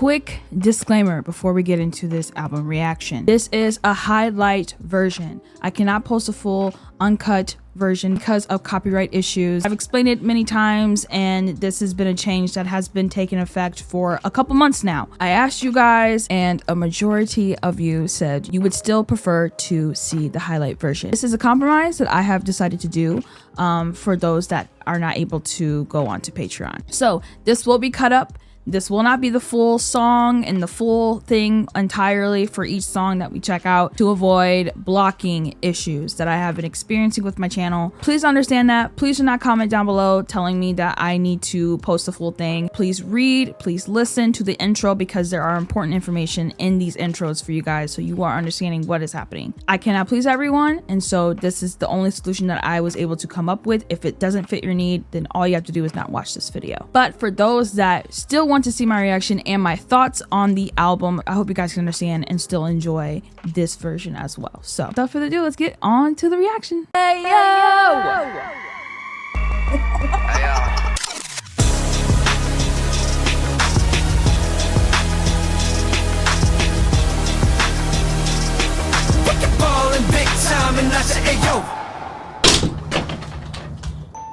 quick disclaimer before we get into this album reaction. This is a highlight version. I cannot post a full uncut version because of copyright issues. I've explained it many times, and this has been a change that has been taking effect for a couple months now. I asked you guys, and a majority of you said you would still prefer to see the highlight version. This is a compromise that I have decided to do for those that are not able to go onto Patreon. So this will be cut up. This will not be the full song and the full thing entirely for each song that we check out to avoid blocking issues that I have been experiencing with my channel. Please understand that. Please do not comment down below telling me that I need to post the full thing. Please read, please listen to the intro because there are important information in these intros for you guys so you are understanding what is happening. I cannot please everyone, and so this is the only solution that I was able to come up with. If it doesn't fit your need, then all you have to do is not watch this video. But for those that still want to see my reaction and my thoughts on the album, I hope you guys can understand and still enjoy this version as well. So without further ado, let's get on to the reaction. Hey yo! Hey yo! Big time and I say, hey yo!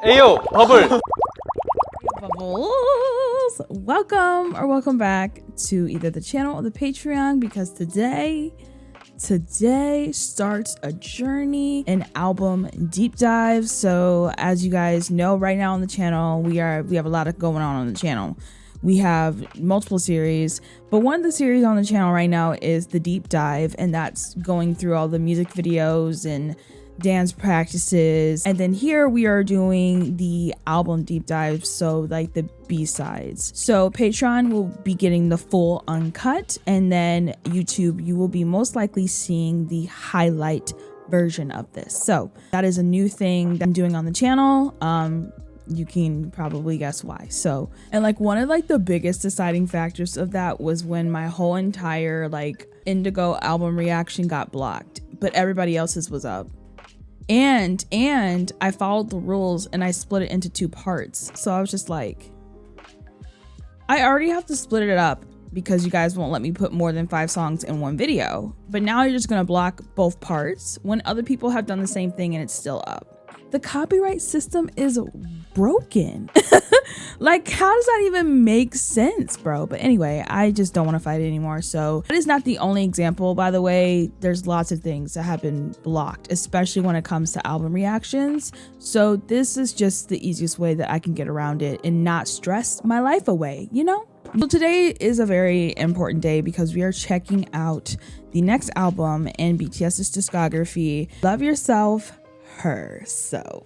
Ayo, bubble. Bubbles. Welcome back to either the channel or the Patreon, because today starts a journey, an album deep dive. So as you guys know, right now on the channel, we have a lot of going on the channel. We have multiple series, but one of the series on the channel right now is the deep dive, and that's going through all the music videos and dance practices. And then here we are doing the album deep dive, so like the B-sides. So Patreon will be getting the full uncut, and then YouTube, you will be most likely seeing the highlight version of this. So that is a new thing that I'm doing on the channel. You can probably guess why. So, and like one of like the biggest deciding factors of that was when my whole entire like Indigo album reaction got blocked, but everybody else's was up. And I followed the rules and I split it into 2 parts. So I was just like, I already have to split it up because you guys won't let me put more than 5 songs in one video. But now you're just gonna block both parts when other people have done the same thing and it's still up. The copyright system is broken. Like, how does that even make sense, bro? But anyway, I just don't want to fight it anymore. So that is not the only example, by the way. There's lots of things that have been blocked, especially when it comes to album reactions. So this is just the easiest way that I can get around it and not stress my life away, you know? So today is a very important day because we are checking out the next album in BTS's discography, Love Yourself, Her. So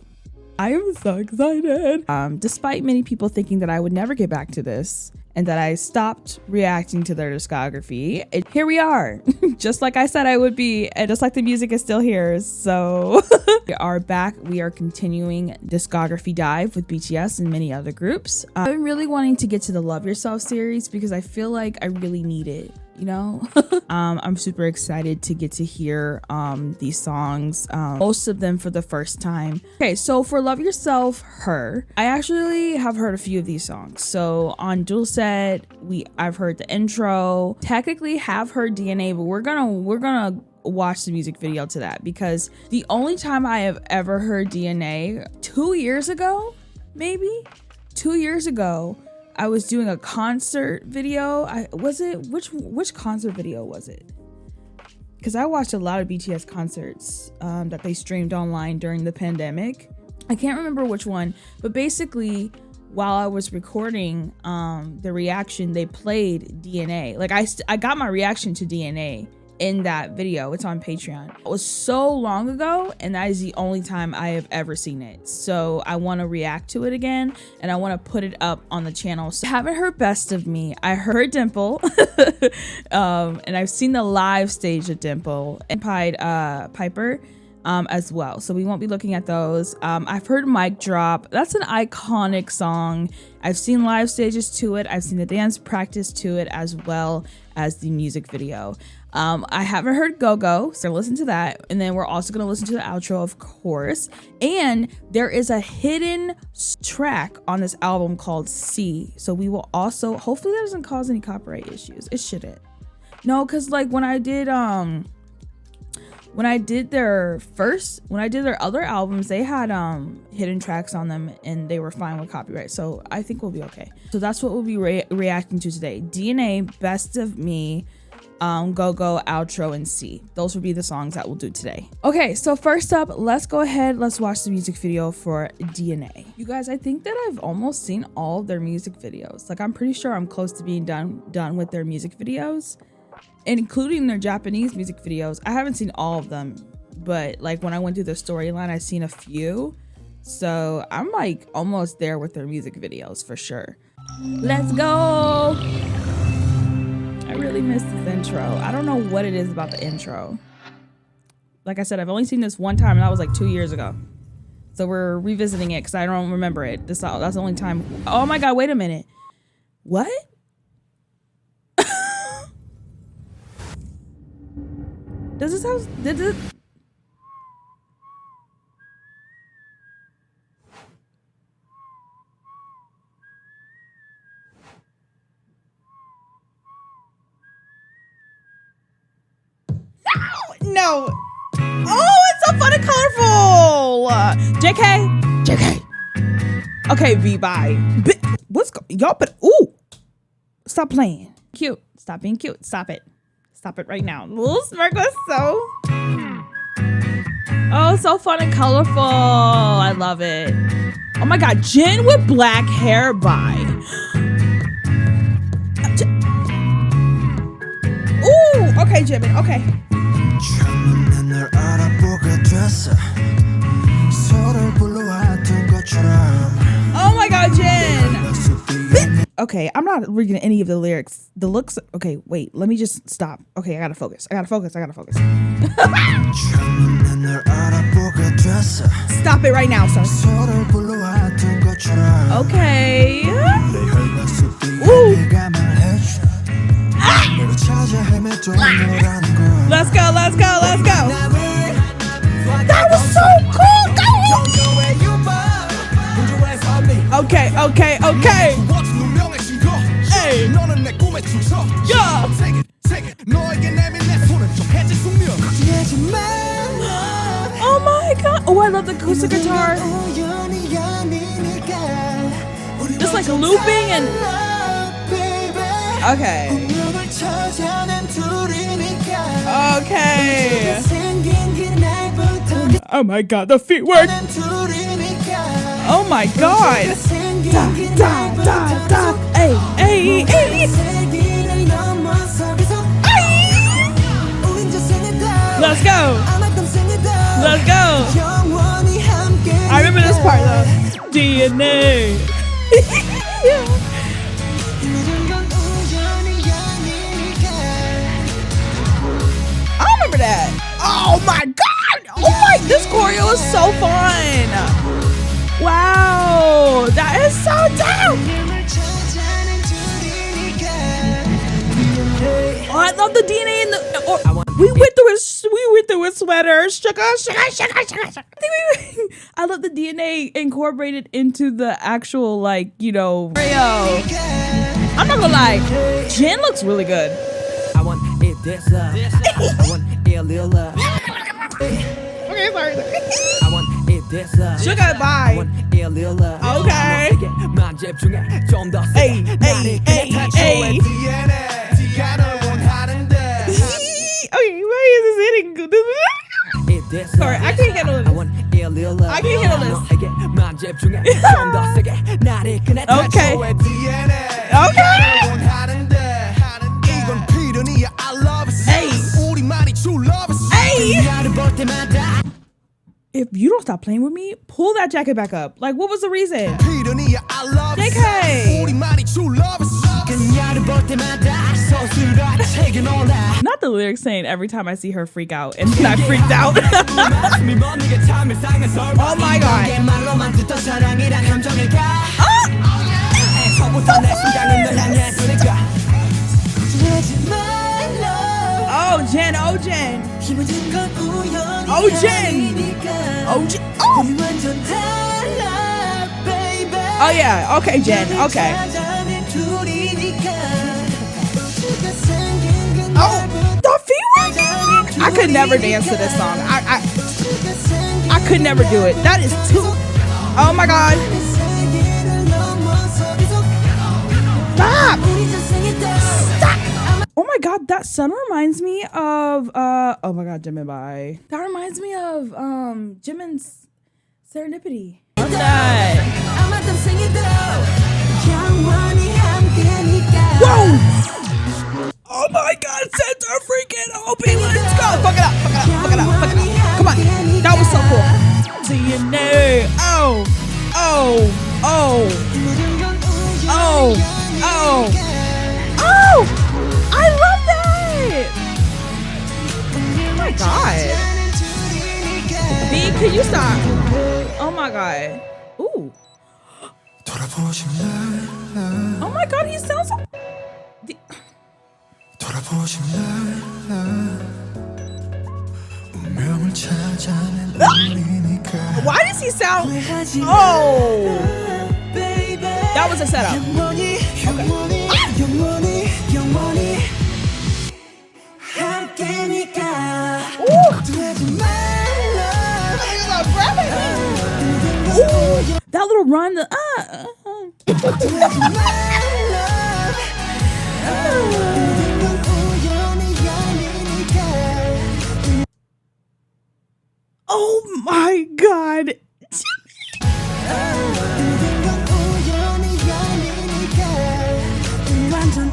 I am so excited. Despite many people thinking that I would never get back to this and that I stopped reacting to their discography, here we are. Just like I said I would be, and just like the music is still here. So we are back. We are continuing discography dive with BTS and many other groups. I'm really wanting to get to the Love Yourself series because I feel like I really need it, you know? I'm super excited to get to hear these songs, most of them for the first time. Okay, so for Love Yourself, Her, I actually have heard a few of these songs. So on Dual Set, I've heard the intro, technically have heard DNA, but we're gonna watch the music video to that because the only time I have ever heard DNA, 2 years ago, maybe 2 years ago, I was doing a concert video. Which concert video was it? Because I watched a lot of BTS concerts that they streamed online during the pandemic. I can't remember which one, but basically while I was recording the reaction, they played DNA. Like I got my reaction to DNA in that video. It's on Patreon. It was so long ago, and that is the only time I have ever seen it. So I want to react to it again, and I want to put it up on the channel. So I haven't heard Best of Me. I heard Dimple, and I've seen the live stage of Dimple and Piper. as well. So we won't be looking at those. I've heard Mic Drop. That's an iconic song. I've seen live stages to it. I've seen the dance practice to it as well as the music video. I haven't heard GoGo, so listen to that. And then we're also going to listen to the outro, of course. And there is a hidden track on this album called C. So we will also, hopefully that doesn't cause any copyright issues. It shouldn't. No, because like when I did their other albums, they had hidden tracks on them and they were fine with copyright. So I think we'll be okay. So that's what we'll be reacting to today. DNA, Best of Me, GoGo, outro, and C. Those will be the songs that we'll do today. Okay, so first up, let's go ahead. Let's watch the music video for DNA. You guys, I think that I've almost seen all of their music videos. Like I'm pretty sure I'm close to being done with their music videos, including their Japanese music videos. I haven't seen all of them, but like when I went through the storyline, I've seen a few. So I'm like almost there with their music videos for sure. Let's go. I really missed this intro. I don't know what it is about the intro. Like I said, I've only seen this one time and that was like 2 years ago. So we're revisiting it because I don't remember it. That's the only time. Oh my God, wait a minute. What? Does this house, did it? No. Oh, it's so fun and colorful. JK. Okay, V, bye. Y'all, but, ooh. Stop playing. Cute. Stop being cute. Stop it. Stop it right now. Little smirk was so. Oh, so fun and colorful. I love it. Oh my God, Jin with black hair, bye. Ooh, okay, Jimin, okay. Oh my God, Jin. Okay, I'm not reading any of the lyrics. The looks, okay, wait, let me just stop. Okay, I gotta focus. Stop it right now, son. Okay. Ooh. Ah. Let's go. That was so cool, guys. Okay. Hey. Yeah. Oh my God. Oh, I love the acoustic guitar. Just like looping and. Okay. Oh my God, the feet work. Oh my God. Da. Hey. Let's go. I remember this part though. DNA. I remember that. Oh my God. This choreo is so fun. Wow. That is so dope. Oh, I love the DNA in the. We went through his sweater. I love the DNA incorporated into the actual, like, choreo. I'm not gonna lie, Jin looks really good. I want it this up. I want it a little up. Okay, sorry. I want it this up. Sugar, bye. I want it a little up. Okay. Hey. Okay, why is this hitting? Sorry, I can't handle this. Okay. If you don't stop playing with me, pull that jacket back up. Like, what was the reason? JK. Not the lyrics saying every time I see her freak out, and then I freaked out. Oh my god. Oh Jen, oh Jen. Oh Jen. Oh Jen. Oh yeah, okay Jen, okay. Oh, the feet. I could never dance to this song. I could never do it. That is too. Oh my god. Stop. Stop. Oh my god, that song reminds me of oh my god, Jimin Bye. That reminds me of Jimin's Serendipity. Love that. Whoa! Oh my god, center freaking open. Let's go. Fuck it up, fuck it up, fuck it up, fuck it up. Come on. That was so cool. DNA. Oh. Oh. Oh. Oh. Oh. Oh! I love that! Oh my god. B, can you stop? Oh my god. Ooh. Oh my god, he sounds so... Why does he sound... Oh! That was a setup. Okay. Ooh. That little run, Oh my god.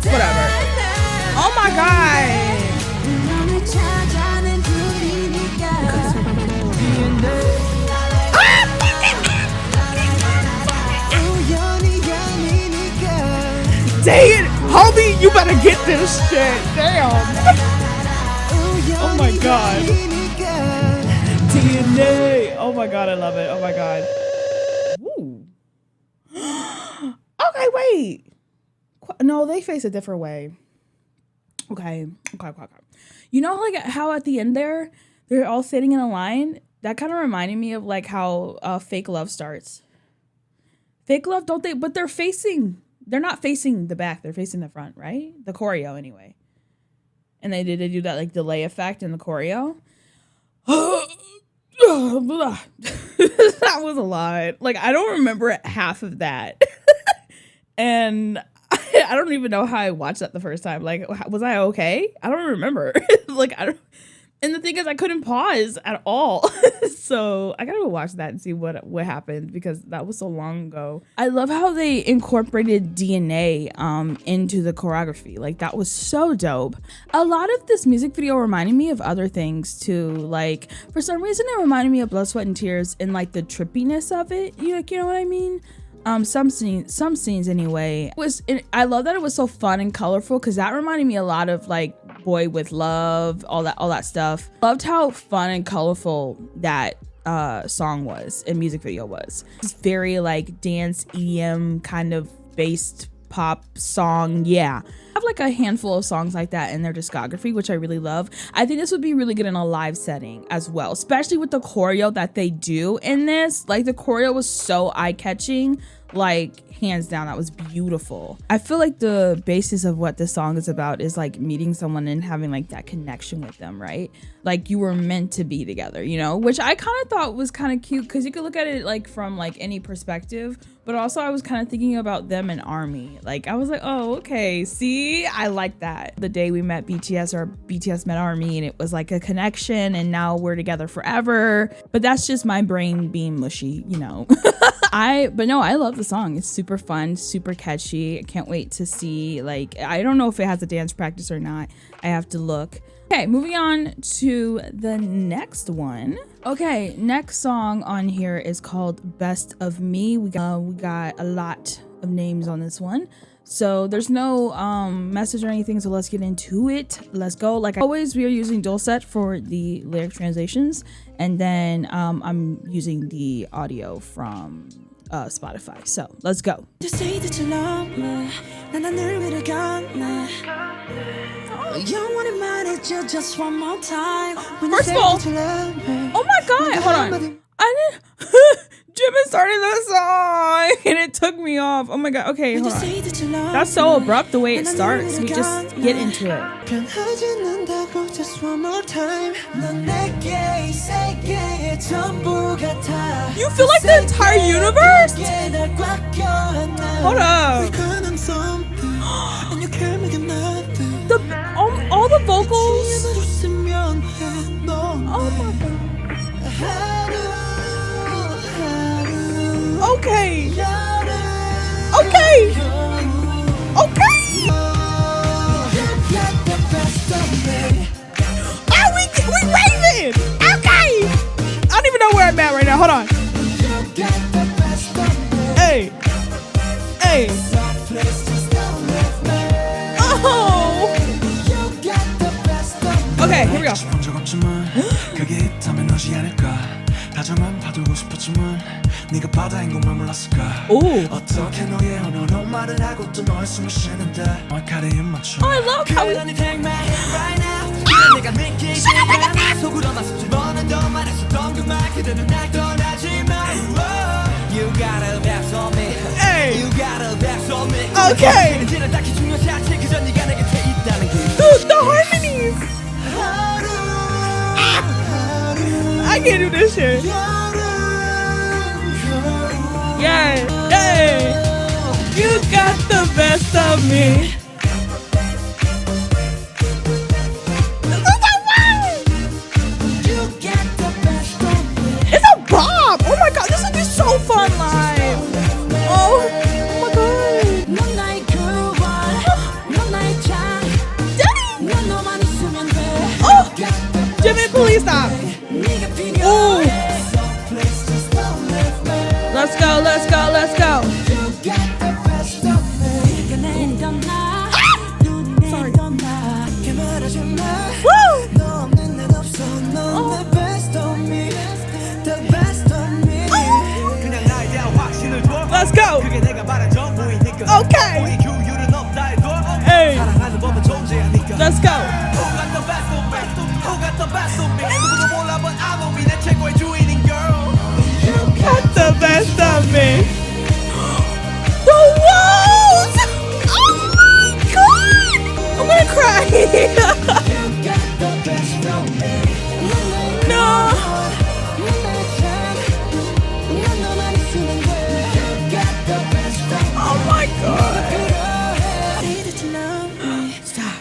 Whatever. Oh my god. Dang it, homie, you better get this shit. Damn. Oh my god. DNA. Oh my god, I love it. Oh my god. Ooh. Okay, wait. No, they face a different way. Okay. You know, like how at the end there, they're all sitting in a line? That kind of reminded me of like how Fake Love starts. Fake Love, don't they? But they're not facing the back. They're facing the front, right? The choreo anyway. And they do that like delay effect in the choreo. That was a lot. Like, I don't remember half of that. And I don't even know how I watched that the first time. Like, was I okay? I don't remember. Like, and the thing is, I couldn't pause at all. So I gotta go watch that and see what happened, because that was so long ago. I love how they incorporated DNA into the choreography. Like, that was so dope. A lot of this music video reminded me of other things too. Like, for some reason, it reminded me of Blood, Sweat, and Tears and like the trippiness of it. You know what I mean? Some scenes anyway. I love that it was so fun and colorful, because that reminded me a lot of like Boy with Love, all that stuff. Loved how fun and colorful that song was and music video was. It's very like dance EDM kind of based pop song. Yeah, I have like a handful of songs like that in their discography, which I really love. I think this would be really good in a live setting as well, especially with the choreo that they do in this. Like, the choreo was so eye-catching, like hands down. That was beautiful. I feel like the basis of what this song is about is like meeting someone and having like that connection with them, right? Like, you were meant to be together, you know, which I kind of thought was kind of cute, because you could look at it like from like any perspective. But also, I was kind of thinking about them and ARMY. Like, I was like, oh, okay, see, I like that. The day we met BTS, or BTS met ARMY, and it was like a connection, and now we're together forever. But that's just my brain being mushy, you know. But no, I love the song. It's super fun, super catchy. I can't wait to see, like, I don't know if it has a dance practice or not. I have to look. Okay, moving on to the next one. Okay, next song on here is called Best of Me. We got a lot of names on this one. So there's no message or anything, so let's get into it. Let's go. Like always, we are using Dulcet for the lyric translations, and then I'm using the audio from Spotify. So let's go. First of all, oh my god, hold on. I didn't Jim is starting the song and it took me off. Oh my god. Okay, hold on. That's so abrupt the way it starts. We just get into it. You feel like the entire universe? Hold up. All the vocals. Oh my god. Okay. Okay. Okay. Oh, we raving. Okay. I don't even know where I'm at right now. Hold on. Hey. Hey. Oh. Okay, here we go. 네가 바다인 것만 몰랐을까? 어떻게 너의 언어로 말을 하고 또 너의 숨을 쉬는데 말카리에 맞춰. I love how we. 내가 믿기 싫어. 속으로만 수줍어는 더 말했었던 그 말 그대는 날 떠나지 마. You gotta back on me. Hey. You gotta back on me. Okay. 딱히 중요하지 않지 그저 네가 내 곁에 있다는 게. Dude, the harmonies. I can't do this shit. Yeah, hey, you got the best of me. It's a bop. Oh my god, this would be so fun live. Oh my god. Oh, Jimmy, please stop. Oh. Let's go, let's go, let's go. Sorry. Woo! Let's go. Okay. Hey. Let's go. Got the best of me. The walls! Oh my god! I'm gonna cry. No. Oh my god. Stop.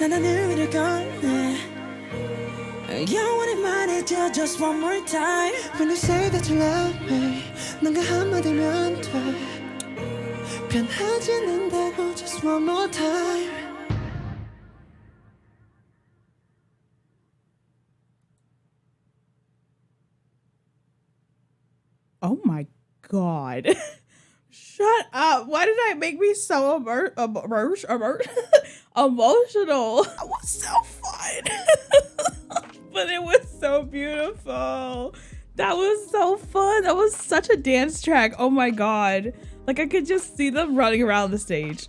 Just one more time. When you say that you love me, 뭔가 한마디면 돼. 변하지 않는다고. Just one more time. Oh my god. Shut up. Why did that make me so emotional? That was so fun. But it was so beautiful. That was so fun. That was such a dance track. Oh my god. Like I could just see them running around the stage.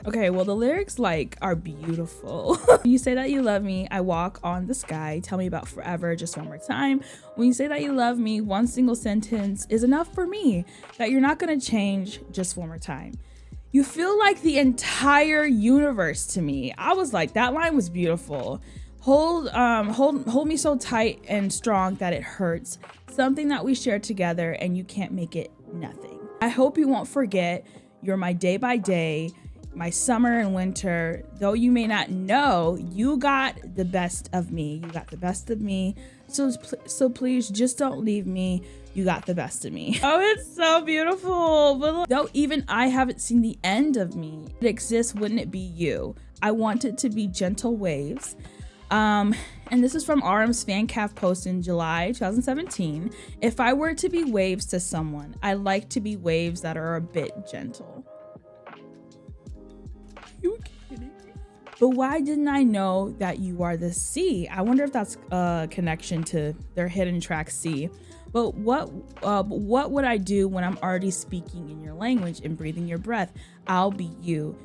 Okay, well the lyrics like are beautiful. You say that you love me, I walk on the sky. Tell me about forever just one more time. When you say that you love me, one single sentence is enough for me. That you're not gonna change just one more time. You feel like the entire universe to me. I was like, that line was beautiful. Hold me so tight and strong that it hurts. Something that we share together and you can't make it nothing. I hope you won't forget you're my day by day, my summer and winter. Though you may not know, you got the best of me. You got the best of me. So please just don't leave me. You got the best of me. Oh, it's so beautiful. But though even I haven't seen the end of me, it exists, wouldn't it be you? I want it to be gentle waves. And this is from RM's fan caf post in July 2017. If I were to be waves to someone, I like to be waves that are a bit gentle. But why didn't I know that you are the sea? I wonder if that's a connection to their hidden track C. But what would I do when I'm already speaking in your language and breathing your breath? I'll be you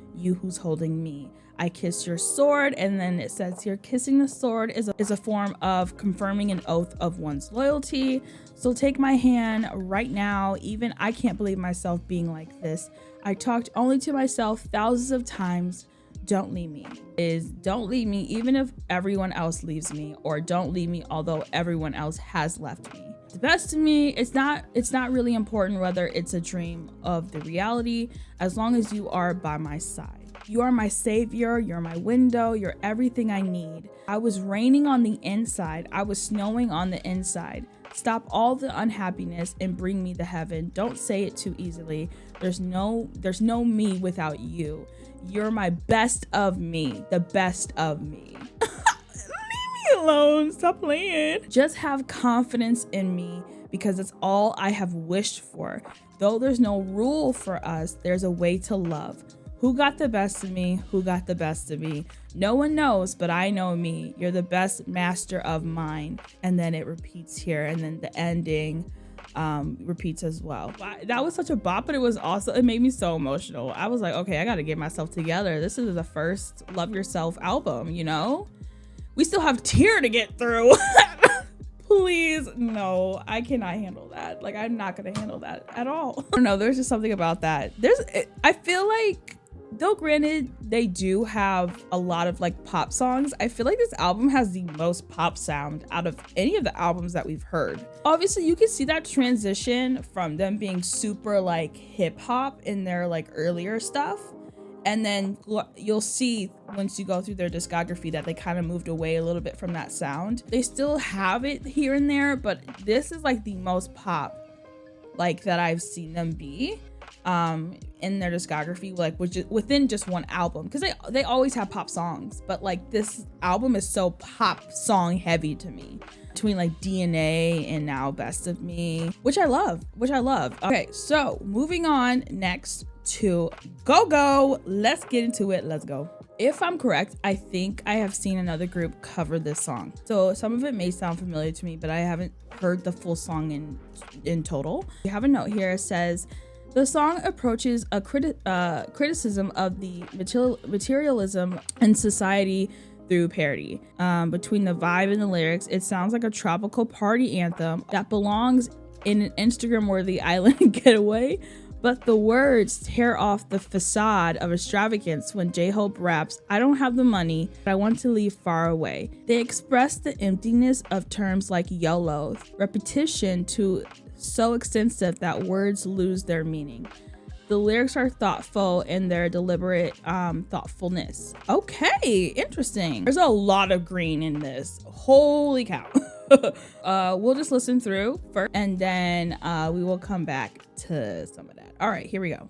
who's holding me. I kiss your sword, and then it says here, kissing the sword is a form of confirming an oath of one's loyalty. So take my hand right now. Even I can't believe myself being like this. I talked only to myself thousands of times. Don't leave me is don't leave me even if everyone else leaves me, or don't leave me although everyone else has left me. The best to me, it's not really important whether it's a dream of the reality, as long as you are by my side. You are my savior, you're my window, you're everything I need. I was raining on the inside, I was snowing on the inside. Stop all the unhappiness and bring me to heaven. Don't say it too easily. There's no me without you. You're my best of me, the best of me. Leave me alone, stop playing. Just have confidence in me, because it's all I have wished for. Though there's no rule for us, there's a way to love. Who got the best of me? Who got the best of me? No one knows, but I know me. You're the best master of mine. And then it repeats here, and then the ending repeats as well. That was such a bop, but it was also, it made me so emotional. I was like, okay, I gotta get myself together. This is the first Love Yourself album, you know? We still have Tear to get through. Please, no, I cannot handle that. Like, I'm not gonna handle that at all. I don't know, there's just something about that. I feel like, though granted they do have a lot of like pop songs, I feel like this album has the most pop sound out of any of the albums that we've heard. Obviously you can see that transition from them being super like hip hop in their like earlier stuff, and then you'll see once you go through their discography that they kind of moved away a little bit from that sound. They still have it here and there, but this is like the most pop like that I've seen them be in their discography, like which is within just one album, because they always have pop songs, but like this album is so pop song heavy to me, between like DNA and now Best of Me, which I love. Okay, so moving on next to GoGo. Let's get into it. Let's go. If I'm correct, I think I have seen another group cover this song, so some of it may sound familiar to me, but I haven't heard the full song in total. We have a note here. It says the song approaches a criticism of the materialism in society through parody. Between the vibe and the lyrics, it sounds like a tropical party anthem that belongs in an Instagram-worthy island getaway. But the words tear off the facade of extravagance when J-Hope raps, "I don't have the money, but I want to leave far away." They express the emptiness of terms like YOLO, repetition to so extensive that words lose their meaning. The lyrics are thoughtful in their deliberate thoughtfulness. Okay, interesting. There's a lot of green in this. Holy cow. We'll just listen through first, and then we will come back to some of that. All right, here we go.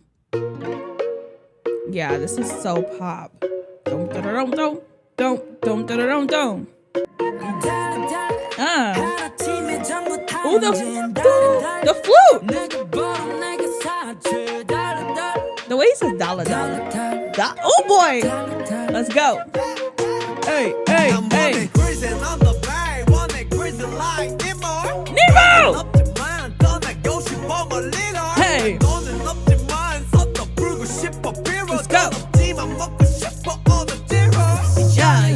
Yeah, this is so pop. Ooh, the flute. The way he says dollar. Oh boy, let's go. Hey. Nemo! Hey! Let's go!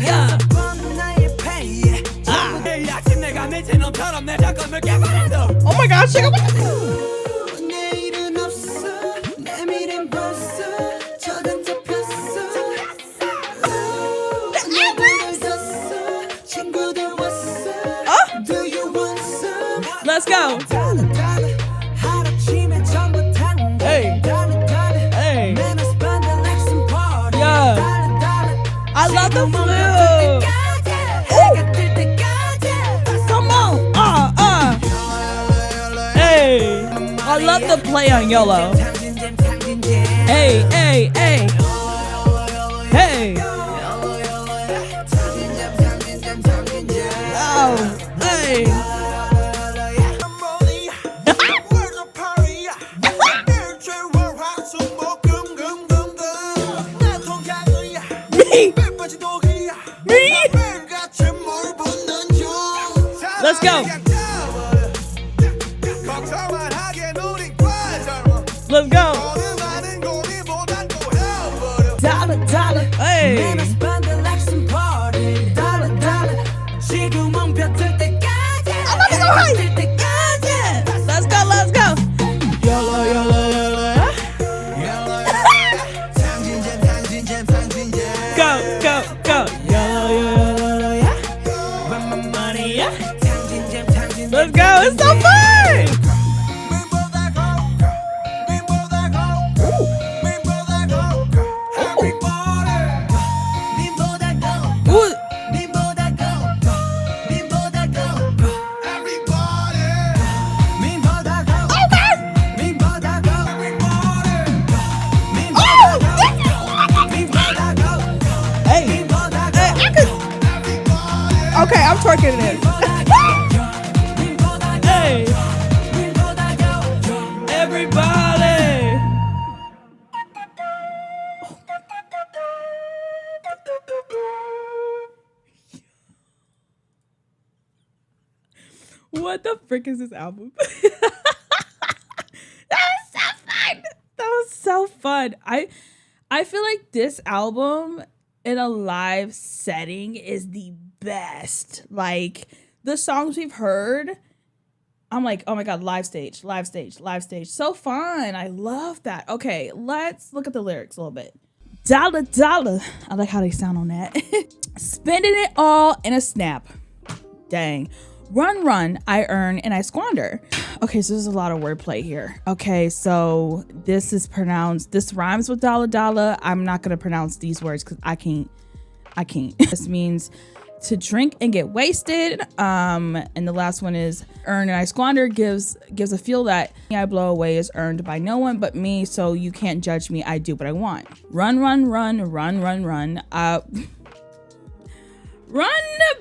Yeah. Oh my gosh, check out let's go. Hey. Yeah. I love the flute. Come on. Hey. I love the play on YOLO. Hey. Hey. Oh. Hey. Let's go. Let's go. Dollar, dollar. Hey. Let's go, let's go. Yalla, yalla, yalla. Go, go, go. Yalla, yalla, yalla. Let's go, it's so fun. Okay, I'm twerking this. Hey, everybody. What the frick is this album? That was so fun. That was so fun. I feel like this album in a live setting is the best. Like the songs we've heard, I'm like, oh my god, live stage, live stage, live stage. So fun. I love that. Okay, let's look at the lyrics a little bit. Dollar, dollar. I like how they sound on that. Spending it all in a snap. Dang. Run, run, I earn and I squander. Okay, so there's a lot of wordplay here. Okay, so this is pronounced, this rhymes with dollar, dollar. I'm not gonna pronounce these words because I can't. This means to drink and get wasted. And the last one is earn and I squander gives a feel that I blow away is earned by no one but me, so you can't judge me. I do what I want. Run, run, run, run, run, run. Run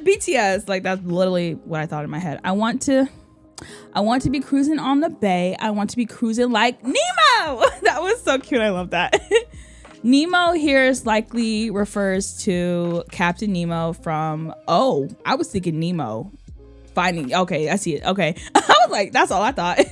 BTS. Like that's literally what I thought in my head. I want to be cruising on the bay. I want to be cruising like Nemo. That was so cute. I love that. Nemo here is likely refers to Captain Nemo from, oh, I was thinking Nemo finding, okay, I see it. Okay. I was like, that's all I thought.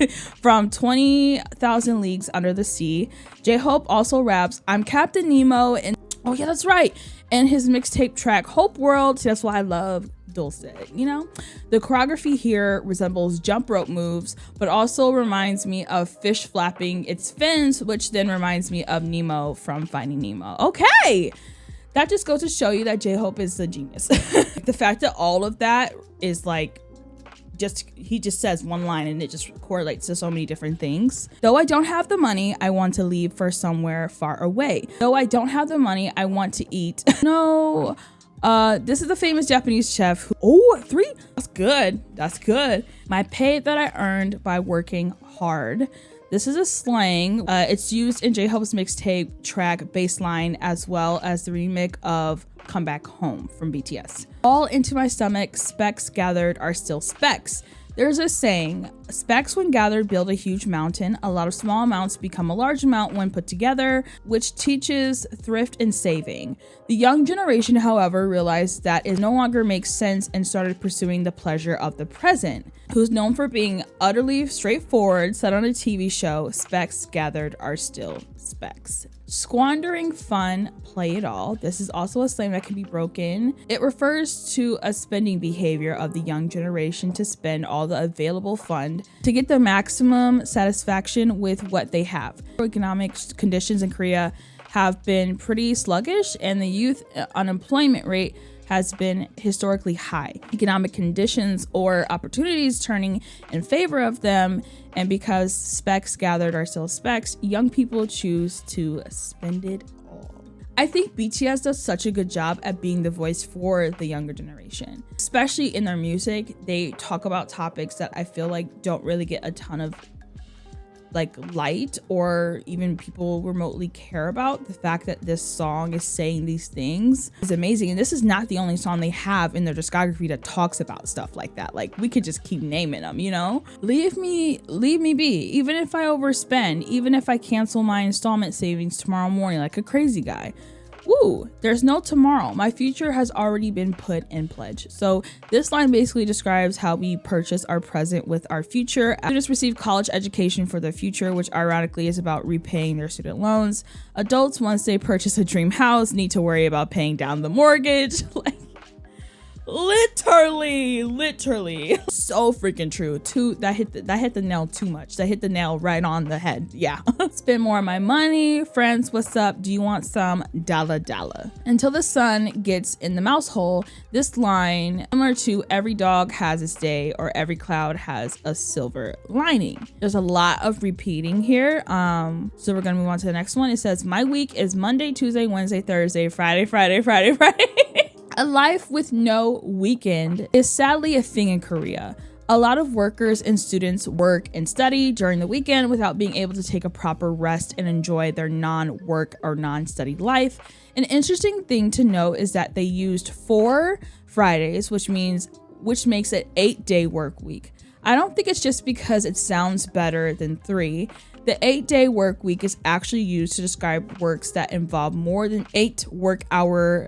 From 20,000 Leagues Under the Sea. J-Hope also raps, I'm Captain Nemo, and oh yeah, that's right. And his mixtape track Hope World. See, that's why I love Dulcet, you know? The choreography here resembles jump rope moves, but also reminds me of fish flapping its fins, which then reminds me of Nemo from Finding Nemo. Okay, that just goes to show you that J-Hope is a genius. The fact that all of that is like, he just says one line and it just correlates to so many different things. Though I don't have the money, I want to leave for somewhere far away. Though I don't have the money, I want to eat. No. This is the famous Japanese chef who, oh, 3, that's good, that's good. My pay that I earned by working hard. This is a slang. It's used in J-Hope's mixtape track Baseline, as well as the remake of Come Back Home from BTS. All into my stomach, specks gathered are still specks. There's a saying, specks when gathered build a huge mountain. A lot of small amounts become a large amount when put together, which teaches thrift and saving. The young generation, however, realized that it no longer makes sense and started pursuing the pleasure of the present. Who's known for being utterly straightforward, said on a TV show, specks gathered are still specks. Squandering fun, play it all. This is also a slang that can be broken. It refers to a spending behavior of the young generation to spend all the available fund to get the maximum satisfaction with what they have. Economic conditions in Korea have been pretty sluggish, and the youth unemployment rate has been historically high. Economic conditions or opportunities turning in favor of them, and because specks gathered are still specks, young people choose to spend it all. I think BTS does such a good job at being the voice for the younger generation. Especially in their music, they talk about topics that I feel like don't really get a ton of light or even people remotely care about. The fact that this song is saying these things is amazing, and this is not the only song they have in their discography that talks about stuff like that. Like, we could just keep naming them, you know? Leave me be. Even if I overspend, even if I cancel my installment savings tomorrow morning like a crazy guy, Woo, there's no tomorrow. My future has already been put in pledge. So this line basically describes how we purchase our present with our future. Students receive college education for their future, which ironically is about repaying their student loans. Adults, once they purchase a dream house, need to worry about paying down the mortgage. Like, literally so freaking true. That hit the nail too much. That hit the nail right on the head. Yeah. Spend more of my money. Friends, what's up? Do you want some dollar? Until the sun gets in the mouse hole. This line, similar to every dog has its day or every cloud has a silver lining. There's a lot of repeating here. So we're gonna move on to the next one. It says, my week is Monday, Tuesday, Wednesday, Thursday, Friday. A life with no weekend is sadly a thing in Korea. A lot of workers and students work and study during the weekend without being able to take a proper rest and enjoy their non-work or non-study life. An interesting thing to note is that they used 4 Fridays, which makes it 8-day work week. I don't think it's just because it sounds better than 3. The 8-day work week is actually used to describe works that involve more than 8 work hours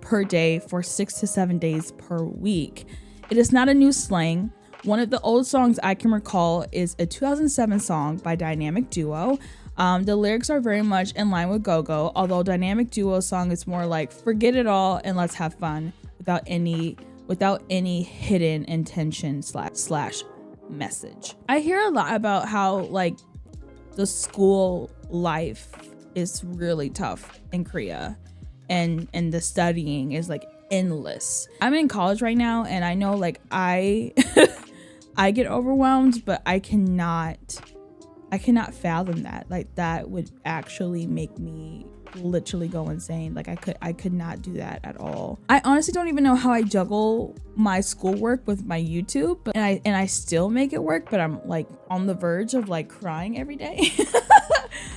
per day for 6 to 7 days per week. It is not a new slang. One of the old songs I can recall is a 2007 song by Dynamic Duo. The lyrics are very much in line with GoGo, although Dynamic Duo's song is more like forget it all and let's have fun without any hidden intention slash message. I hear a lot about how like the school life is really tough in Korea and the studying is like endless. I'm in college right now and I know like I I get overwhelmed, but I cannot fathom that. Like that would actually make me literally go insane. Like I could not do that at all. I honestly don't even know how I juggle my schoolwork with my YouTube, and I still make it work, but I'm like on the verge of like crying every day.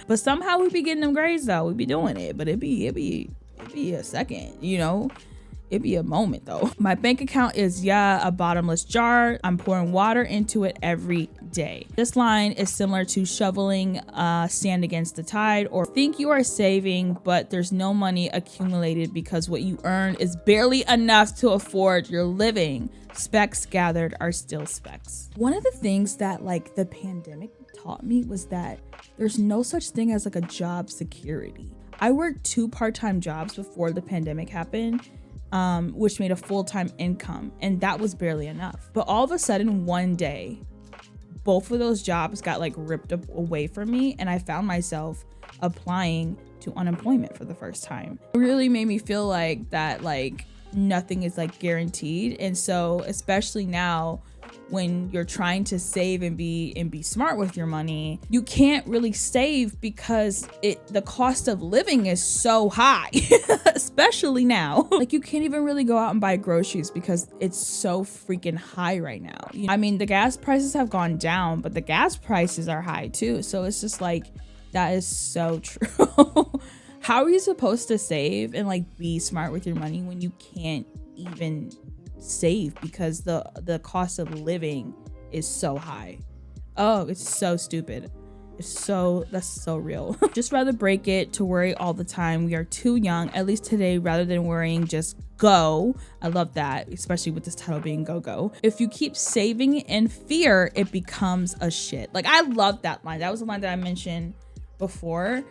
But somehow we be getting them grades though. We be doing it, but it be a second, you know. It'd be a moment though. My bank account is a bottomless jar. I'm pouring water into it every day. This line is similar to shoveling sand against the tide, or think you are saving, but there's no money accumulated because what you earn is barely enough to afford your living. Specks gathered are still specks. One of the things that like the pandemic taught me was that there's no such thing as like a job security. I worked 2 part-time jobs before the pandemic happened, which made a full-time income, and that was barely enough. But all of a sudden, one day, both of those jobs got like ripped away from me, and I found myself applying to unemployment for the first time. It really made me feel like that like nothing is like guaranteed, and so especially now when you're trying to save and be smart with your money, you can't really save because the cost of living is so high, especially now. Like you can't even really go out and buy groceries because it's so freaking high right now. I mean, the gas prices have gone down, but the gas prices are high too. So it's just like, that is so true. How are you supposed to save and like be smart with your money when you can't even save because the cost of living is so high? Oh, it's so stupid. That's so real. Just rather break it to worry all the time. We are too young, at least today, rather than worrying, just go. I love that, especially with this title being GoGo. If you keep saving in fear, it becomes a shit. Like I love that line. That was the line that I mentioned before.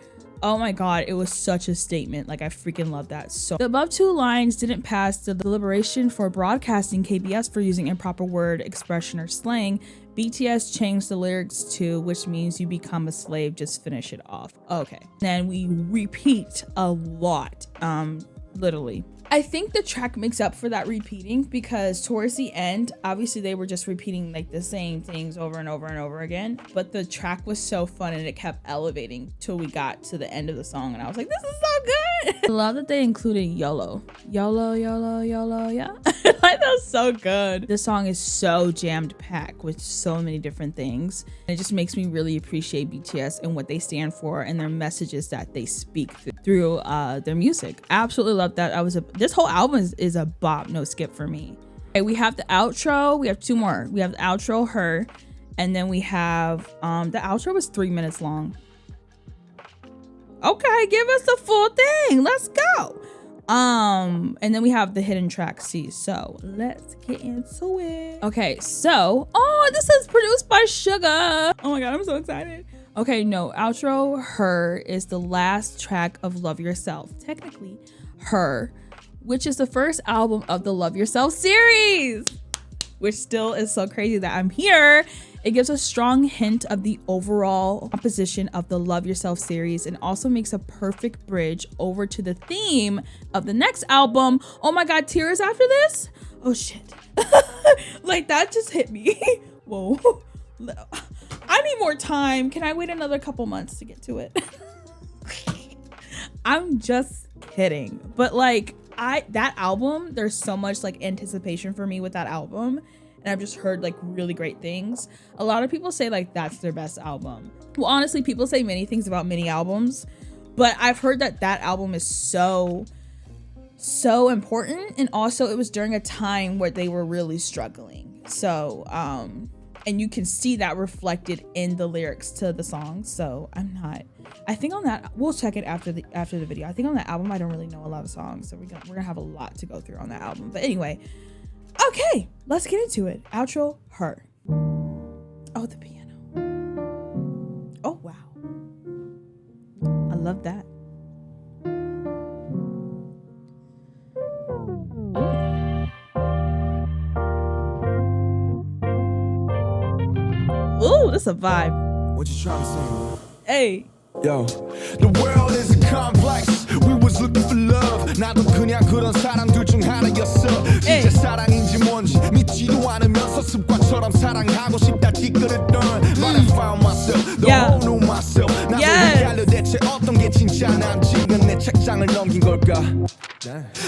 Oh my god, it was such a statement. Like I freaking love that. So the above 2 lines didn't pass the deliberation for broadcasting KBS for using improper word, expression, or slang. BTS changed the lyrics to which means you become a slave, just finish it off. Okay. Then we repeat a lot, literally. I think the track makes up for that repeating because towards the end, obviously they were just repeating like the same things over and over and over again, but the track was so fun and it kept elevating till we got to the end of the song and I was like, this is so good. I love that they included YOLO. YOLO, YOLO, YOLO, yeah. Like that's so good. This song is so jammed packed with so many different things. And it just makes me really appreciate BTS and what they stand for and their messages that they speak through their music. I absolutely love that. This whole album is a bop, no skip for me. Okay, we have the outro. We have 2 more. We have the outro, Her, and then we have the outro was 3 minutes long. Okay, give us the full thing. Let's go. And then we have the hidden track C. So let's get into it. Okay, so this is produced by Sugar. Oh my god, I'm so excited. Okay, no, outro Her is the last track of Love Yourself. Technically, Her, which is the first album of the Love Yourself series, which still is so crazy that I'm here. It gives a strong hint of the overall composition of the Love Yourself series and also makes a perfect bridge over to the theme of the next album. Oh my god, tears after this? Oh shit. Like that just hit me. Whoa. I need more time. Can I wait another couple months to get to it? I'm just kidding. But like that album, there's so much like anticipation for me with that album. And I've just heard like really great things. A lot of people say like that's their best album. Well, honestly, people say many things about many albums, but I've heard that that album is so important. And also it was during a time where they were really struggling. So, and you can see that reflected in the lyrics to the songs. So I think on that, we'll check it after the video. I think on that album, I don't really know a lot of songs. So we're gonna have a lot to go through on that album. But anyway, okay, let's get into it. Outro, Her. Oh, the piano. Oh, wow. I love that. Ooh, that's a vibe. What you trying to say? Hey. Yo, the world is a complex. We was looking for love. 나도 그냥 그런 사람들 중 하나였어. 진짜 사랑인지 뭔지 믿지도 않으면서 습관처럼 사랑하고 싶다 뒤끝을 던. But I found myself, the whole new myself. 나도 헷갈려 대체 어떤 게 진짜 난 지금 내 책장을 넘긴 걸까?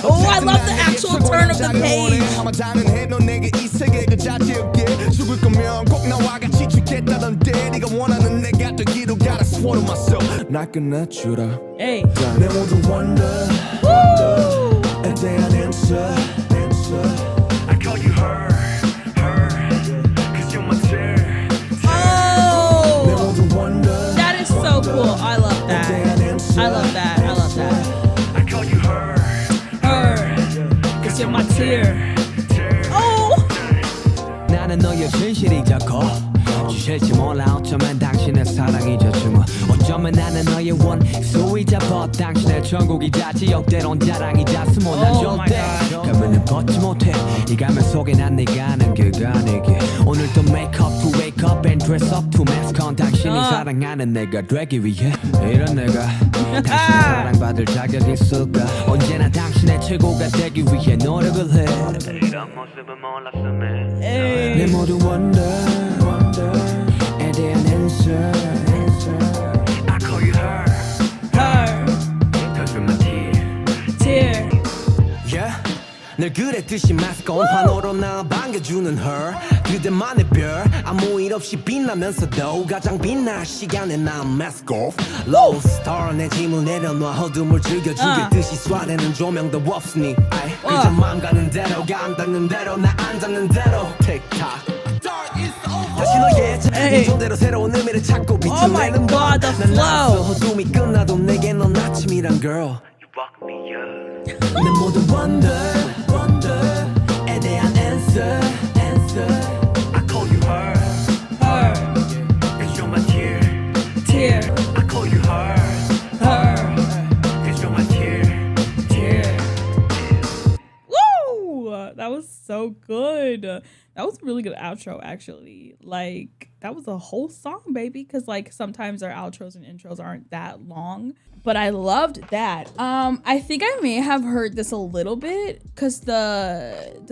Oh, I love the actual turn of the page. 아마 당연해 너 내게 이 세계 그 자체였게. 죽을 거면 꼭 나와 같이 죽겠다던데. 네가 원하는 내가 되기로 gotta swear to myself. 날 끝내주라. Hey. 내 모든 wonder에 대한 answer. I call you her, cause you're my tear. Oh, that is so cool. I love that. I love that. I love that. I call you her, cause you're my tear. Oh. 나는 너의 진실이 자꾸 주실지 몰라 어쩌면 당신의 사랑이자 증오 어쩌면 나는 너의 원수이자 벗 당신의 천국이자 지역대론 자랑이자 스모 난 절대 가면을 벗지 못해 이 가면 속에 난 네가 아는 그가 내게 오늘도 make up to wake up and dress up to mask on 당신이 사랑하는 내가 되기 위해 이런 내가 당신의 사랑받을 자격이 있을까 언제나 당신의 최고가 되기 위해 노력을 해 이런 모습은 몰랐음에 내 모든 wonder에 대한 answer. I call you her, cause you're my tear. yeah. 늘 그랬듯이 mask on 환호로 나 반겨주는 her 그대만의 별 아무 일 없이 빛나면서도 가장 빛날 시간에 난 mask off low star 내 짐을 내려놔 어둠을 즐겨 죽였듯이 쏴대는 조명도 없으니 그저 맘 가는 대로 감 닿는 대로 나 안 닿는 대로 틱탁 다시 너의 예정대로 새로운 의미를 찾고 빛을 내는 God, the 난 나서 flow. 어둠이 끝나도 내게 넌 아침이란 girl You rock me up 내 모든 wonder에 대한 answer I call you her cause you're my tear I call you her cause you're my tear Woo! That was so good. That was a really good outro, actually. Like, that was a whole song, baby. Because, like, sometimes our outros and intros aren't that long. But I loved that. I think I may have heard this a little bit. Because the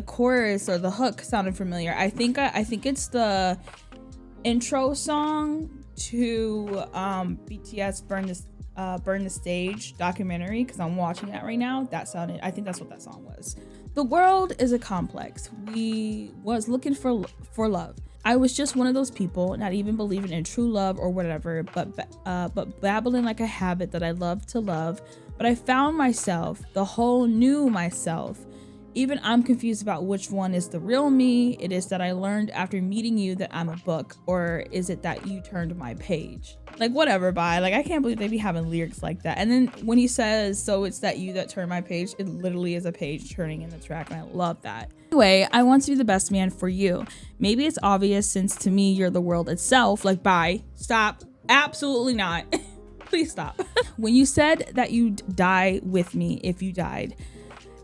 chorus or the hook sounded familiar. I think it's the intro song to BTS Burn the Stage documentary. Because I'm watching that right now. I think that's what that song was. The world is a complex. We was looking for love. I was just one of those people, not even believing in true love or whatever, but babbling like a habit that I love to love. But I found myself, the whole new myself, Even I'm confused about which one is the real me. It is that I learned after meeting you that I'm a book, or is it that you turned my page? Like, whatever, bye. Like, I can't believe they be having lyrics like that. And then when he says, so it's that you that turned my page, it literally is a page turning in the track, and I love that. Anyway, I want to be the best man for you. Maybe it's obvious since to me you're the world itself. Like, bye. Stop. Absolutely not. Please stop. When you said that you'd die with me if you died,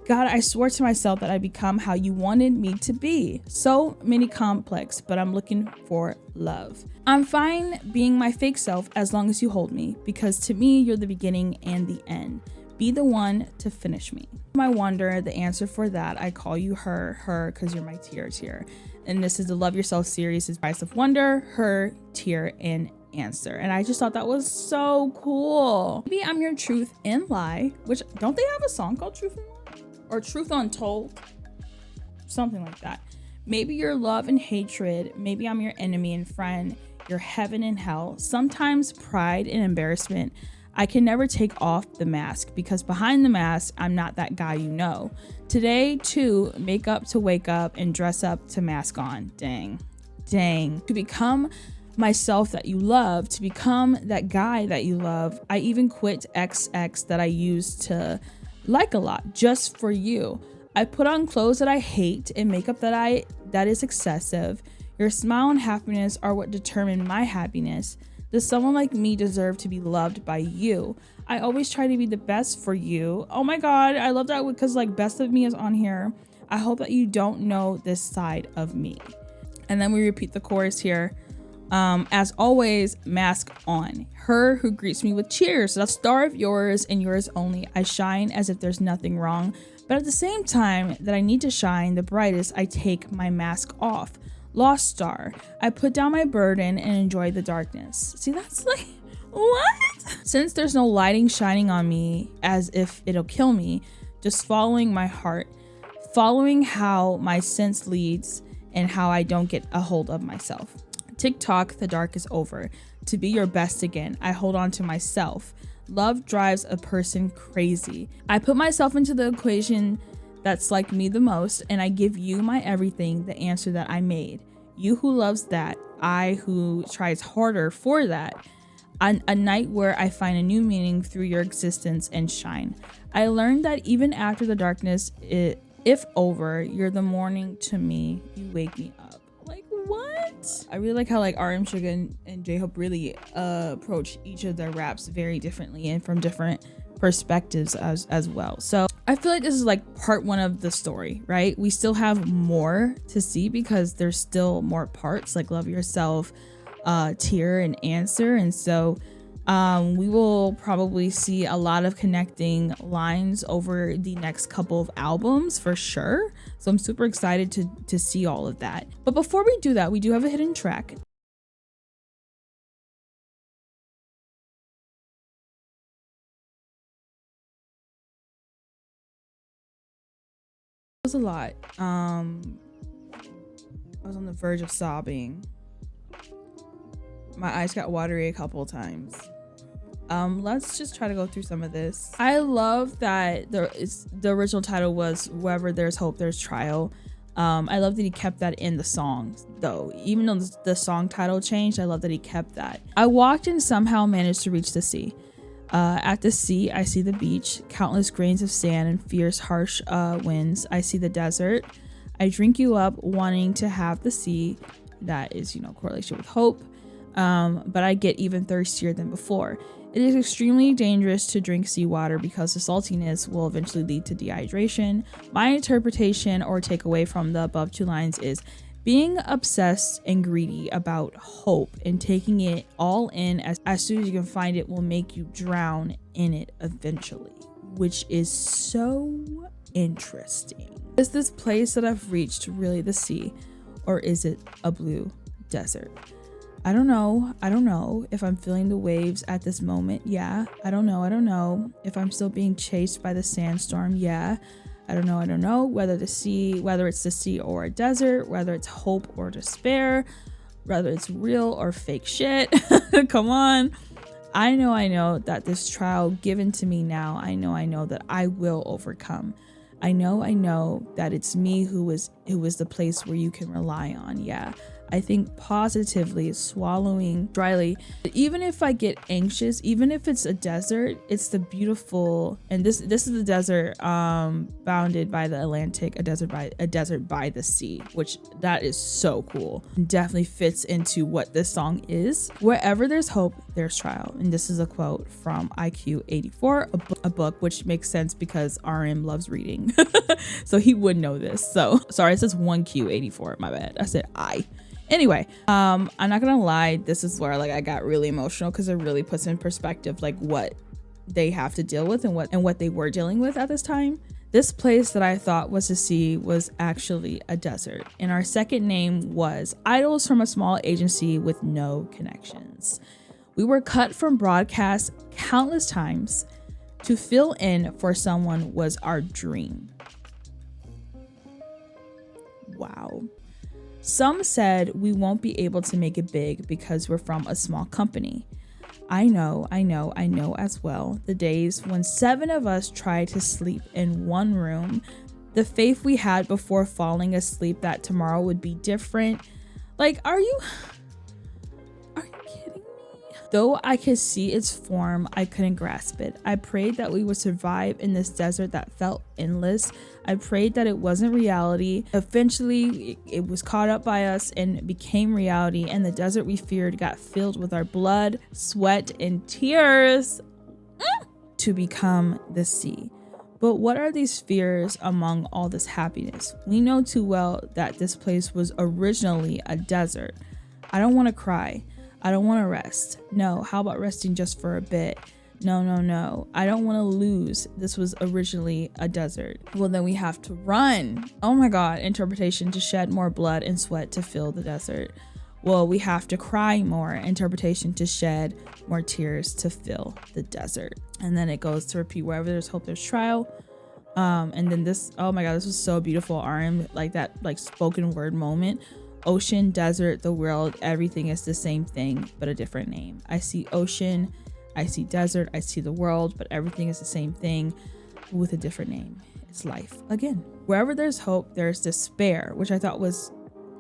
God, I swore to myself that I'd become how you wanted me to be. So many complex, but I'm looking for love. I'm fine being my fake self as long as you hold me, because to me, you're the beginning and the end. Be the one to finish me. My wonder, the answer for that, I call you her, because you're my tear. And this is the Love Yourself series, is Price of Wonder, her, tear, and answer. And I just thought that was so cool. Maybe I'm your truth and lie, which, don't they have a song called Truth and Lie? Or Truth Untold, something like that. Maybe your love and hatred. Maybe I'm your enemy and friend, your heaven and hell. Sometimes pride and embarrassment. I can never take off the mask, because behind the mask, I'm not that guy you know. Today, too, make up to wake up and dress up to mask on. Dang. To become myself that you love, to become that guy that you love. I even quit XX that I used to like a lot just for you. I put on clothes that I hate and makeup that is excessive. Your smile and happiness are what determine my happiness. Does someone like me deserve to be loved by you? I always try to be the best for you. Oh my God, I love that, because like best of me is on here. I hope that you don't know this side of me. And then we repeat the chorus here. As always, mask on. Her who greets me with cheers. A star of yours and yours only. I shine as if there's nothing wrong. But at the same time that I need to shine the brightest, I take my mask off. Lost star. I put down my burden and enjoy the darkness. See, that's like, what? Since there's no lighting shining on me as if it'll kill me, just following my heart, following how my sense leads and how I don't get a hold of myself. TikTok, the dark is over. To be your best again, I hold on to myself. Love drives a person crazy. I put myself into the equation that's like me the most, and I give you my everything, the answer that I made. You who loves that, I who tries harder for that. A night where I find a new meaning through your existence and shine. I learned that even after the darkness, if over, you're the morning to me, you wake me up. Like, what? I really like how like RM Sugar and J-Hope really approach each of their raps very differently and from different perspectives as well. So I feel like this is like part one of the story, right? We still have more to see because there's still more parts like Love Yourself, Tear, and Answer. And so we will probably see a lot of connecting lines over the next couple of albums for sure. So I'm super excited to see all of that. But before we do that, we do have a hidden track. It was a lot. I was on the verge of sobbing. My eyes got watery a couple of times. Let's just try to go through some of this. I love that the original title was Wherever There's Hope, There's Trial. I love that he kept that in the song though. Even though the song title changed, I love that he kept that. I walked and somehow managed to reach the sea. At the sea, I see the beach, countless grains of sand and fierce, harsh winds. I see the desert. I drink you up, wanting to have the sea. That is, correlation with hope. But I get even thirstier than before. It is extremely dangerous to drink seawater because the saltiness will eventually lead to dehydration. My interpretation or takeaway from the above two lines is being obsessed and greedy about hope and taking it all in as soon as you can find it will make you drown in it eventually, which is so interesting. Is this place that I've reached really the sea, or is it a blue desert? I don't know if I'm feeling the waves at this moment. Yeah. I don't know if I'm still being chased by the sandstorm. Yeah. I don't know whether it's the sea or a desert, whether it's hope or despair, whether it's real or fake shit. Come on. I know that this trial given to me now, I know that I will overcome. I know that it's me who is the place where you can rely on. Yeah, I think positively, swallowing dryly. Even if I get anxious, even if it's a desert, it's the beautiful, and this is the desert bounded by the Atlantic, a desert by the sea, which that is so cool. Definitely fits into what this song is. Wherever there's hope, there's trial. And this is a quote from IQ 84, a book, which makes sense because RM loves reading. So he would know this. So sorry, it says 1Q 84, my bad. I said I. Anyway, I'm not gonna lie, this is where like I got really emotional because it really puts in perspective like what they have to deal with and what they were dealing with at this time. This place that I thought was a sea was actually a desert, and our second name was Idols from a Small Agency with No Connections. We were cut from broadcast countless times. To fill in for someone was our dream. Wow. Some said we won't be able to make it big because we're from a small company. I know as well. The days when 7 of us tried to sleep in one room, the faith we had before falling asleep that tomorrow would be different. Like, are you kidding me? Though I could see its form, I couldn't grasp it. I prayed that we would survive in this desert that felt endless. I prayed that it wasn't reality. Eventually, it was caught up by us and became reality, and the desert we feared got filled with our blood, sweat, and tears to become the sea. But what are these fears among all this happiness? We know too well that this place was originally a desert. I don't want to cry. I don't want to rest. No, how about resting just for a bit? No. I don't want to lose. This was originally a desert. Well, then we have to run. Oh my God. Interpretation: to shed more blood and sweat to fill the desert. Well, we have to cry more. Interpretation: to shed more tears to fill the desert. And then it goes to repeat: wherever there's hope, there's trial. And then this, oh my God, this was so beautiful. RM, like that, like spoken word moment. Ocean, desert, the world, everything is the same thing, but a different name. I see ocean, I see desert, I see the world, but everything is the same thing with a different name. It's life again. Wherever there's hope, there's despair, which I thought was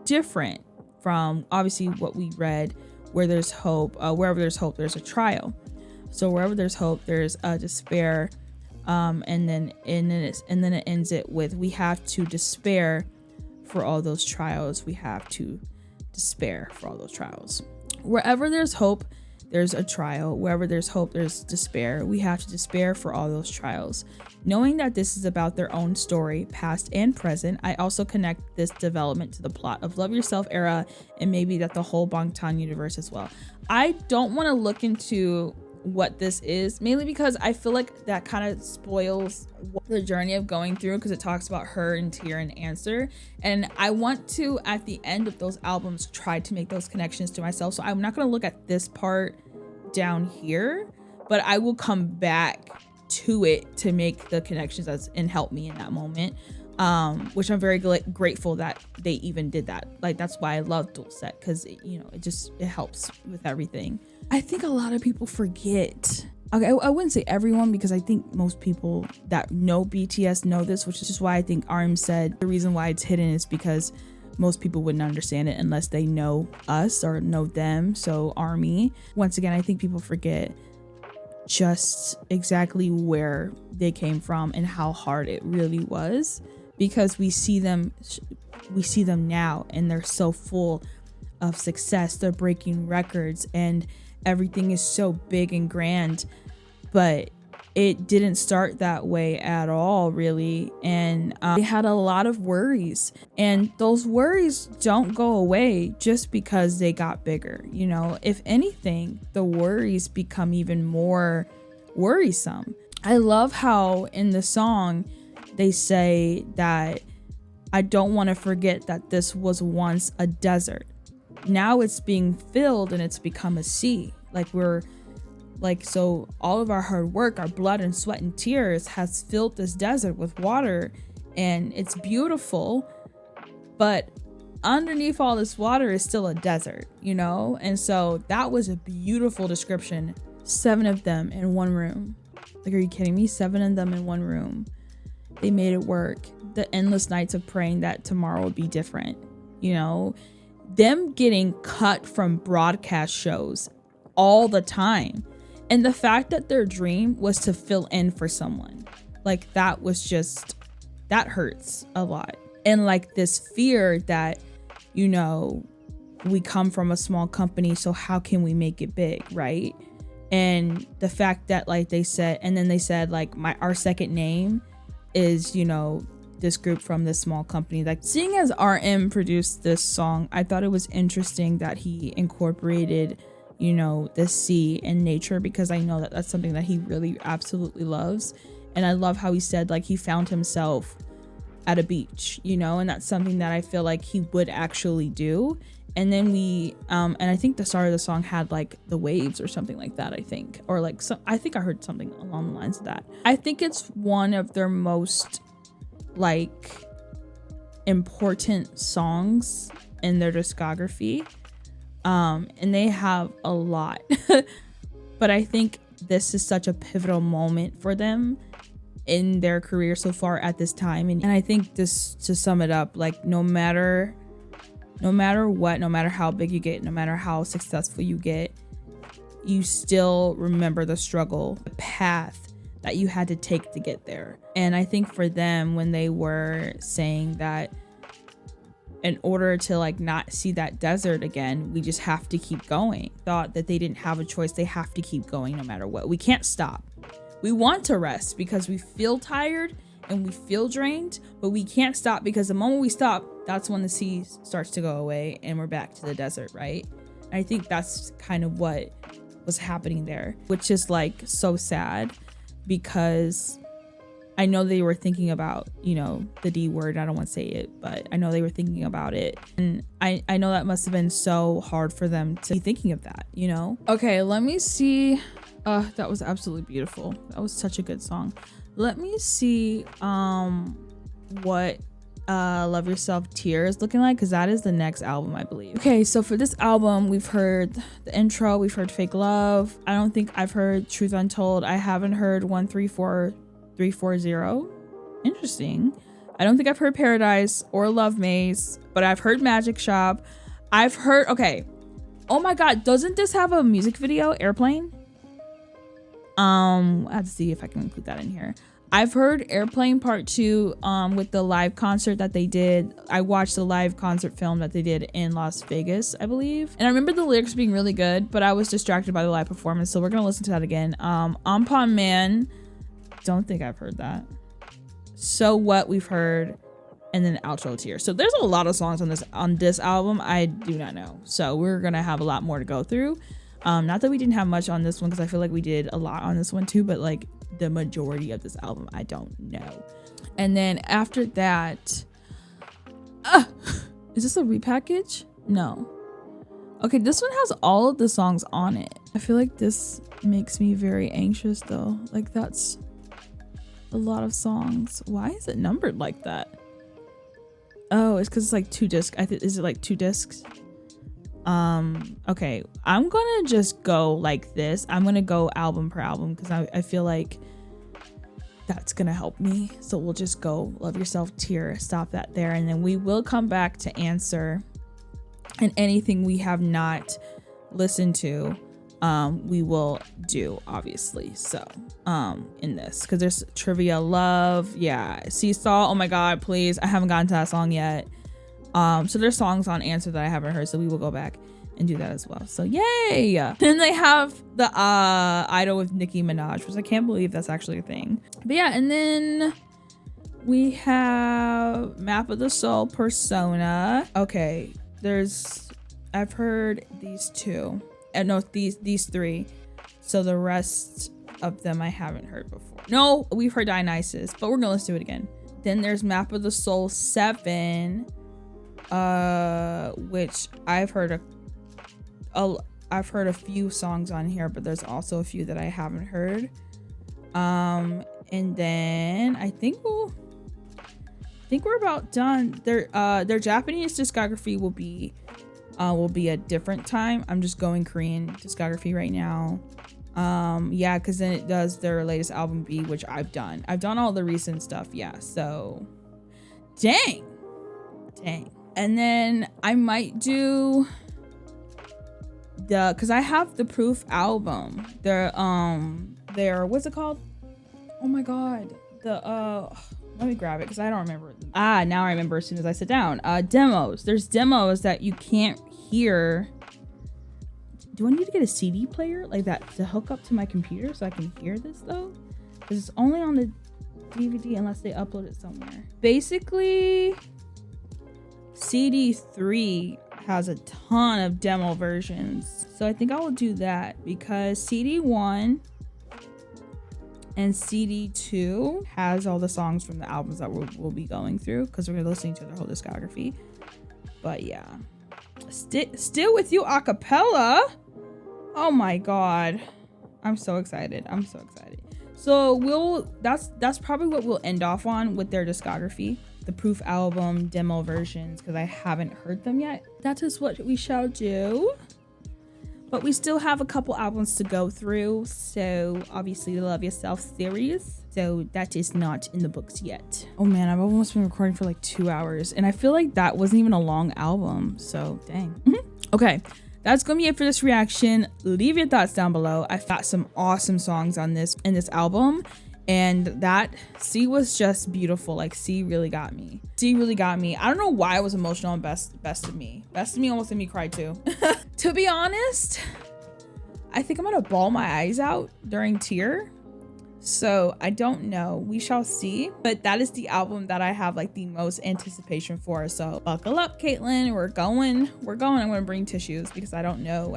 different from obviously what we read. Where there's hope, wherever there's hope, there's a trial. So wherever there's hope, there's a despair. And then it ends it with: we have to despair for all those trials. We have to despair for all those trials. Wherever there's hope, there's a trial. Wherever there's hope, there's despair. We have to despair for all those trials. Knowing that this is about their own story, past and present, I also connect this development to the plot of Love Yourself era, and maybe that the whole Bangtan universe as well. I don't want to look into what this is, mainly because I feel like that kind of spoils the journey of going through, because it talks about her and Tear and Answer, and I want to, at the end of those albums, try to make those connections to myself. So I'm not going to look at this part down here, but I will come back to it to make the connections and help me in that moment, which I'm very grateful that they even did that. Like, that's why I love Dual Set, because it helps with everything. I think a lot of people forget. Okay, I wouldn't say everyone, because I think most people that know BTS know this, which is just why I think RM said the reason why it's hidden is because most people wouldn't understand it unless they know us or know them. So ARMY, once again, I think people forget just exactly where they came from and how hard it really was, because we see them now and they're so full of success. They're breaking records and everything is so big and grand, but it didn't start that way at all, really. And they had a lot of worries, and those worries don't go away just because they got bigger. If anything, the worries become even more worrisome. I love how in the song they say that I don't want to forget that this was once a desert. Now it's being filled and it's become a sea. So all of our hard work, our blood and sweat and tears has filled this desert with water, and it's beautiful, but underneath all this water is still a desert, And so that was a beautiful description. 7 of them in one room. Like, are you kidding me? 7 of them in one room. They made it work. The endless nights of praying that tomorrow would be different. You know, them getting cut from broadcast shows all the time. And the fact that their dream was to fill in for someone, like that was just, that hurts a lot. And like this fear that, you know, we come from a small company, so how can we make it big, right? And the fact that like they said, and then they said like our second name is, you know, this group from this small company. Like seeing as RM produced this song, I thought it was interesting that he incorporated, you know, the sea and nature, because I know that that's something that he really absolutely loves. And I love how he said like he found himself at a beach, you know, and that's something that I feel like he would actually do. And then we and I think the start of the song had like the waves or something like that, I think, or like I think I heard something along the lines of that. I think it's one of their most like important songs in their discography, and they have a lot. But I think this is such a pivotal moment for them in their career so far at this time. And I think this, to sum it up, like no matter what, no matter how big you get, no matter how successful you get, you still remember the struggle, the path that you had to take to get there. And I think for them, when they were saying that in order to like not see that desert again, we just have to keep going, thought that they didn't have a choice. They have to keep going no matter what. We can't stop. We want to rest because we feel tired and we feel drained, but we can't stop, because the moment we stop, that's when the sea starts to go away and we're back to the desert, right? And I think that's kind of what was happening there, which is like so sad, because I know they were thinking about, you know, the D word. I don't want to say it, but I know they were thinking about it. And I know that must have been so hard for them to be thinking of that, you know? Okay, let me see. That was absolutely beautiful. That was such a good song. Let me see what Love Yourself Tear is looking like, because that is the next album, I believe. Okay, so for this album, we've heard the intro, we've heard Fake Love. I don't think I've heard Truth Untold. I haven't heard 134340. Interesting. I don't think I've heard Paradise or Love Maze, but I've heard Magic Shop. I've heard, okay. Oh my God, doesn't this have a music video, Airplane? I have to see if I can include that in here. I've heard Airplane Part 2 with the live concert that they did. I watched the live concert film that they did in Las Vegas, I believe. And I remember the lyrics being really good, but I was distracted by the live performance, so we're gonna listen to that again. Ampon Man, don't think I've heard that. So What, we've heard, and then Outro Tear. So there's a lot of songs on this album I do not know. So we're gonna have a lot more to go through. Not that we didn't have much on this one, because I feel like we did a lot on this one too, but like the majority of this album I don't know. And then after that, is this a repackage? No. Okay, this one has all of the songs on it. I feel like this makes me very anxious though. Like that's a lot of songs. Why is it numbered like that? Oh, it's because it's like 2 discs. Is it like 2 discs? Okay, I'm gonna just go like this. I'm gonna go album per album, because I feel like that's gonna help me. So we'll just go Love Yourself Tear, stop that there, and then we will come back to Answer and anything we have not listened to. We will do, obviously. So in this, because there's Trivia Love, yeah, Seesaw, oh my God, please, I haven't gotten to that song yet. So there's songs on Answer that I haven't heard, so we will go back and do that as well. So yay! Then they have the Idol with Nicki Minaj, which I can't believe that's actually a thing. But yeah, and then we have Map of the Soul, Persona. Okay, I've heard these 2. No, these 3. So the rest of them I haven't heard before. No, we've heard Dionysus, but we're gonna let's do it again. Then there's Map of the Soul 7. Which I've heard a few songs on here, but there's also a few that I haven't heard. And then I think we're about done. Their Japanese discography will be a different time. I'm just going Korean discography right now. Yeah, because then it does their latest album B, which I've done all the recent stuff. Yeah, so dang. And then I might do because I have the Proof album, their what's it called, oh my god, let me grab it because I don't remember. Now I remember as soon as I sit down. Demos. There's demos that you can't hear. Do I need to get a CD player like that to hook up to my computer so I can hear this though? Because it's only on the DVD unless they upload it somewhere. Basically, CD3 has a ton of demo versions. So I think I will do that because CD1 and CD2 has all the songs from the albums that we'll be going through because we're listening to their whole discography. But yeah, Still With You a cappella. Oh my god, I'm so excited. So that's probably what we'll end off on with their discography, the Proof album demo versions, because I haven't heard them yet. That is what we shall do. But we still have a couple albums to go through. So obviously the Love Yourself series. So that is not in the books yet. Oh man, I've almost been recording for like 2 hours. And I feel like that wasn't even a long album. So dang. Okay, that's gonna be it for this reaction. Leave your thoughts down below. I've got some awesome songs on this album. And that C was just beautiful. Like C really got me. I don't know why I was emotional on Best of Me. Best of Me almost made me cry too. To be honest, I think I'm gonna bawl my eyes out during Tear. So I don't know, we shall see. But that is the album that I have like the most anticipation for. So buckle up, Caitlin, we're going. I'm gonna bring tissues because I don't know.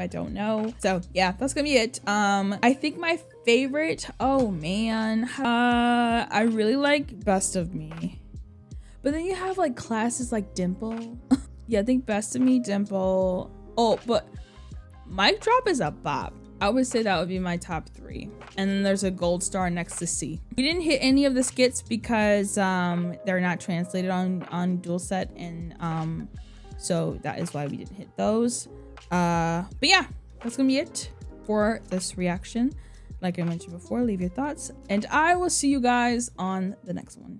So yeah, that's gonna be it. I think my favorite, oh man, I really like Best of Me. But then you have like classes like Dimple. Yeah, I think Best of Me, Dimple. Oh, but Mic Drop is a bop. I would say that would be my top 3. And then there's a gold star next to C. We didn't hit any of the skits because they're not translated on dual set, and so that is why we didn't hit those. But yeah, that's gonna be it for this reaction. Like I mentioned before, leave your thoughts, and I will see you guys on the next one.